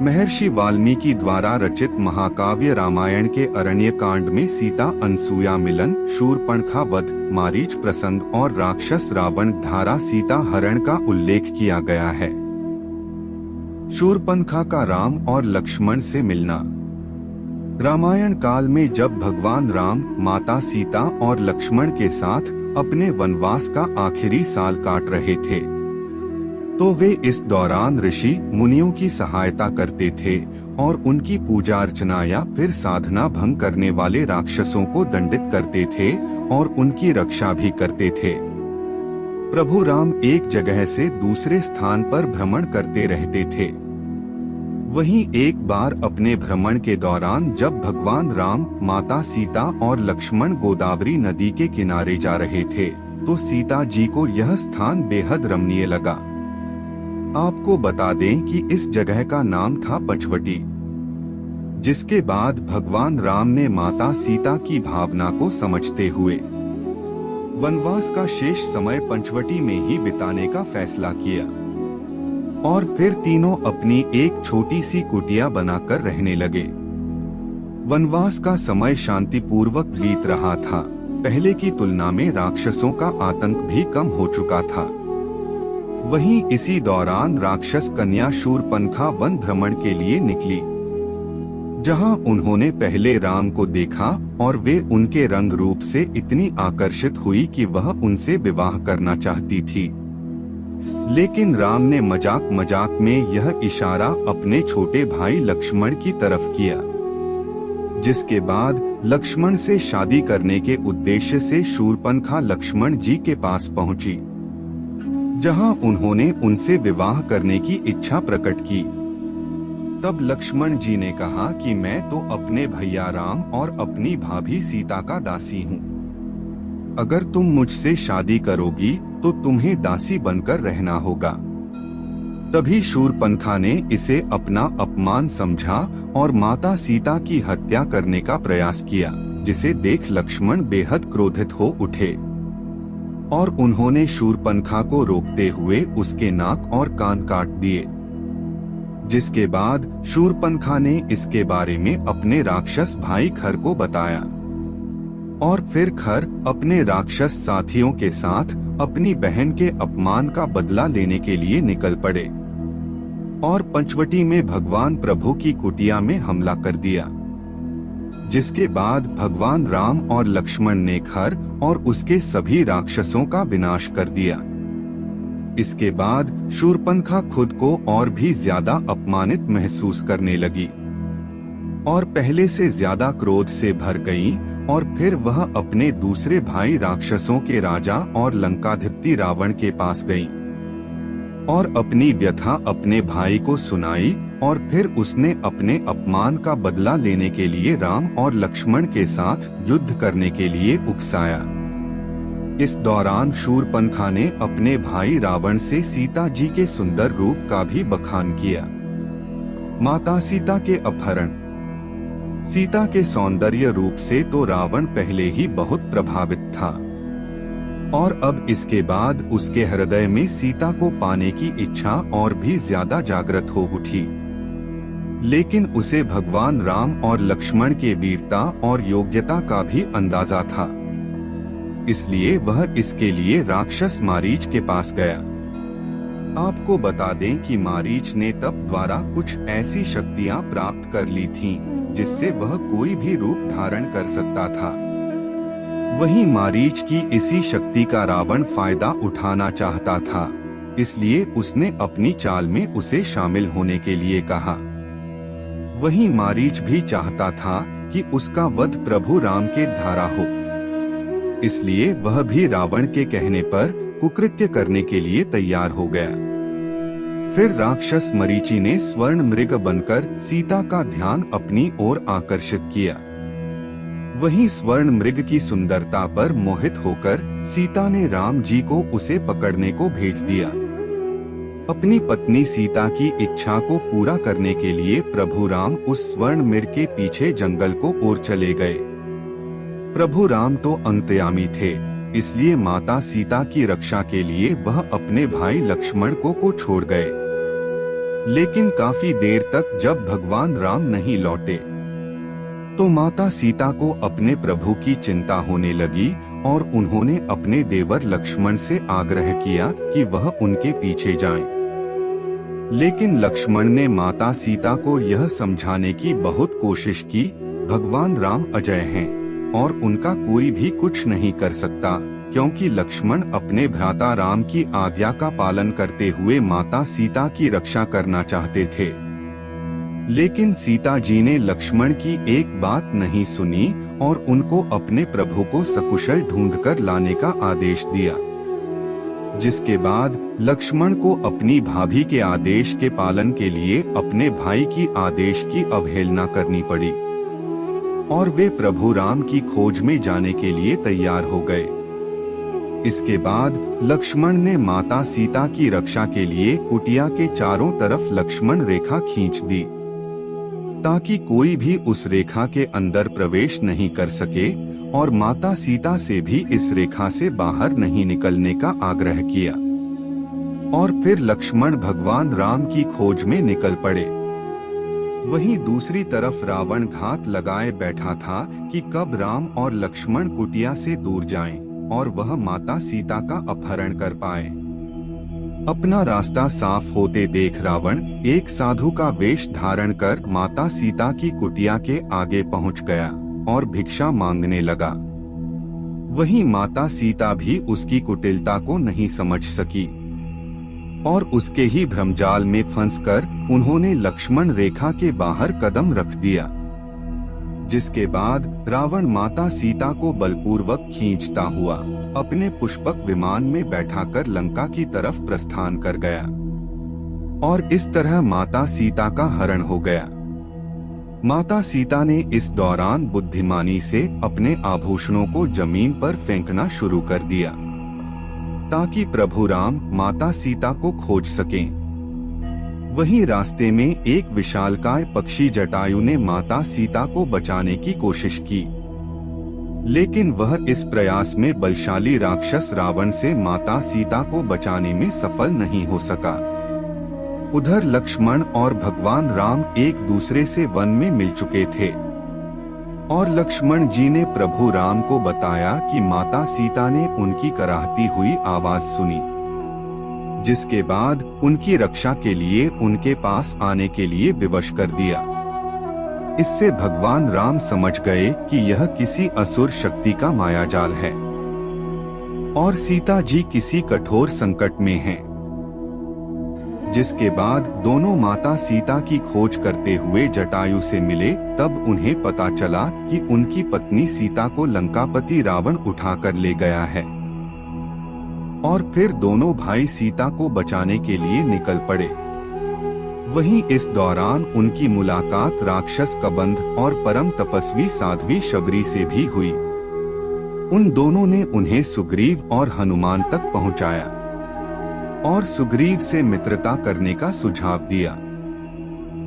महर्षि वाल्मीकि द्वारा रचित महाकाव्य रामायण के अरण्य कांड में सीता अनसुया मिलन, शूर्पणखा वध, मारीच प्रसंग और राक्षस रावण धारा सीता हरण का उल्लेख किया गया है। शूर्पणखा का राम और लक्ष्मण से मिलना। रामायण काल में जब भगवान राम माता सीता और लक्ष्मण के साथ अपने वनवास का आखिरी साल काट रहे थे, तो वे इस दौरान ऋषि मुनियों की सहायता करते थे और उनकी पूजा अर्चना या फिर साधना भंग करने वाले राक्षसों को दंडित करते थे और उनकी रक्षा भी करते थे। प्रभु राम एक जगह से दूसरे स्थान पर भ्रमण करते रहते थे। वहीं एक बार अपने भ्रमण के दौरान जब भगवान राम माता सीता और लक्ष्मण गोदावरी नदी के किनारे जा रहे थे, तो सीता जी को यह स्थान बेहद रमणीय लगा। आपको बता दें कि इस जगह का नाम था पंचवटी, जिसके बाद भगवान राम ने माता सीता की भावना को समझते हुए वनवास का शेष समय पंचवटी में ही बिताने का फैसला किया और फिर तीनों अपनी एक छोटी सी कुटिया बनाकर रहने लगे। वनवास का समय शांतिपूर्वक बीत रहा था। पहले की तुलना में राक्षसों का आतंक भी कम हो चुका था। वहीं इसी दौरान राक्षस कन्या शूर्पणखा वन भ्रमण के लिए निकली, जहां उन्होंने पहले राम को देखा और वे उनके रंग रूप से इतनी आकर्षित हुई कि वह उनसे विवाह करना चाहती थी। लेकिन राम ने मजाक मजाक में यह इशारा अपने छोटे भाई लक्ष्मण की तरफ किया, जिसके बाद लक्ष्मण से शादी करने के उद्देश्य से शूर्पणखा लक्ष्मण जी के पास पहुंची, जहां उन्होंने उनसे विवाह करने की इच्छा प्रकट की। तब लक्ष्मण जी ने कहा कि मैं तो अपने भैया राम और अपनी भाभी सीता का दासी हूँ। अगर तुम मुझसे शादी करोगी तो तुम्हें दासी बनकर रहना होगा। तभी शूर्पणखा ने इसे अपना अपमान समझा और माता सीता की हत्या करने का प्रयास किया, जिसे देख लक्ष्मण बेहद क्रोधित हो उठे और उन्होंने शूर्पणखा को रोकते हुए उसके नाक और कान काट दिए। जिसके बाद शूर्पणखा ने इसके बारे में अपने राक्षस भाई खर को बताया और फिर खर अपने राक्षस साथियों के साथ अपनी बहन के अपमान का बदला लेने के लिए निकल पड़े और पंचवटी में भगवान प्रभु की कुटिया में हमला कर दिया। जिसके बाद भगवान राम और लक्ष्मण ने खर और उसके सभी राक्षसों का विनाश कर दिया। इसके बाद शूर्पणखा खुद को और भी ज्यादा अपमानित महसूस करने लगी और पहले से ज्यादा क्रोध से भर गई और फिर वह अपने दूसरे भाई राक्षसों के राजा और लंकाधिपति रावण के पास गई और अपनी व्यथा अपने भाई को सुनाई और फिर उसने अपने अपमान का बदला लेने के लिए राम और लक्ष्मण के साथ युद्ध करने के लिए उकसाया। इस दौरान शूर्पणखा ने अपने भाई रावण से सीता जी के सुंदर रूप का भी बखान किया। माता सीता के अपहरण। सीता के सौंदर्य रूप से तो रावण पहले ही बहुत प्रभावित था और अब इसके बाद उसके हृदय में सीता को पाने की इच्छा और भी ज्यादा जागृत हो उठी। लेकिन उसे भगवान राम और लक्ष्मण के वीरता और योग्यता का भी अंदाजा था, इसलिए वह इसके लिए राक्षस मारीच के पास गया। आपको बता दें कि मारीच ने तप द्वारा कुछ ऐसी शक्तियां प्राप्त कर ली थीं, जिससे वह कोई भी रूप धारण कर सकता था। वहीं मारीच की इसी शक्ति का रावण फायदा उठाना चाहता था, इसलिए उसने अपनी चाल में उसे शामिल होने के लिए कहा। वहीं मारीच भी चाहता था कि उसका वध प्रभु राम के द्वारा हो, इसलिए वह भी रावण के कहने पर कुकृत्य करने के लिए तैयार हो गया। फिर राक्षस मरीचि ने स्वर्ण मृग बनकर सीता का ध्यान अपनी ओर आकर्षित किया। वहीं स्वर्ण मृग की सुंदरता पर मोहित होकर सीता ने राम जी को उसे पकड़ने को भेज दिया। अपनी पत्नी सीता की इच्छा को पूरा करने के लिए प्रभु राम उस स्वर्ण मृग के पीछे जंगल को ओर चले गए। प्रभु राम तो अंतर्यामी थे, इसलिए माता सीता की रक्षा के लिए वह अपने भाई लक्ष्मण को छोड़ गए। लेकिन काफी देर तक जब भगवान राम नहीं लौटे तो माता सीता को अपने प्रभु की चिंता होने लगी और उन्होंने अपने देवर लक्ष्मण से आग्रह किया कि वह उनके पीछे जाएं। लेकिन लक्ष्मण ने माता सीता को यह समझाने की बहुत कोशिश की, भगवान राम अजय हैं और उनका कोई भी कुछ नहीं कर सकता, क्योंकि लक्ष्मण अपने भ्राता राम की आज्ञा का पालन करते हुए माता सीता की रक्षा करना चाहते थे। लेकिन सीता जी ने लक्ष्मण की एक बात नहीं सुनी और उनको अपने प्रभु को सकुशल ढूंढकर लाने का आदेश दिया। जिसके बाद लक्ष्मण को अपनी भाभी के आदेश के पालन के लिए अपने भाई की आदेश की अवहेलना करनी पड़ी और वे प्रभु राम की खोज में जाने के लिए तैयार हो गए। इसके बाद लक्ष्मण ने माता सीता की रक्षा के लिए कुटिया के चारों तरफ लक्ष्मण रेखा खींच दी, ताकि कोई भी उस रेखा के अंदर प्रवेश नहीं कर सके और माता सीता से भी इस रेखा से बाहर नहीं निकलने का आग्रह किया। और फिर लक्ष्मण भगवान राम की खोज में निकल पड़े। वहीं दूसरी तरफ रावण घात लगाए बैठा था कि कब राम और लक्ष्मण कुटिया से दूर जाएं और वह माता सीता का अपहरण कर पाए। अपना रास्ता साफ होते देख रावण एक साधु का वेश धारण कर माता सीता की कुटिया के आगे पहुंच गया और भिक्षा मांगने लगा। वहीं माता सीता भी उसकी कुटिलता को नहीं समझ सकी और उसके ही भ्रमजाल में फंसकर उन्होंने लक्ष्मण रेखा के बाहर कदम रख दिया। जिसके बाद रावण माता सीता को बलपूर्वक खींचता हुआ अपने पुष्पक विमान में बैठाकर लंका की तरफ प्रस्थान कर गया और इस तरह माता सीता का हरण हो गया। माता सीता ने इस दौरान बुद्धिमानी से अपने आभूषणों को जमीन पर फेंकना शुरू कर दिया ताकि प्रभु राम माता सीता को खोज सकें। वहीं रास्ते में एक विशालकाय पक्षी जटायु ने माता सीता को बचाने की कोशिश की, लेकिन वह इस प्रयास में बलशाली राक्षस रावण से माता सीता को बचाने में सफल नहीं हो सका। उधर लक्ष्मण और भगवान राम एक दूसरे से वन में मिल चुके थे और लक्ष्मण जी ने प्रभु राम को बताया कि माता सीता ने उनकी कराहती हुई आवाज सुनी, जिसके बाद उनकी रक्षा के लिए उनके पास आने के लिए विवश कर दिया। इससे भगवान राम समझ गए कि यह किसी असुर शक्ति का मायाजाल है और सीता जी किसी कठोर संकट में हैं। जिसके बाद दोनों माता सीता की खोज करते हुए जटायु से मिले। तब उन्हें पता चला कि उनकी पत्नी सीता को लंकापति रावण उठाकर ले गया है और फिर दोनों भाई सीता को बचाने के लिए निकल पड़े। वहीं इस दौरान उनकी मुलाकात राक्षस कबंध और परम तपस्वी साध्वी शबरी से भी हुई। उन दोनों ने उन्हें सुग्रीव और हनुमान तक पहुंचाया और सुग्रीव से मित्रता करने का सुझाव दिया।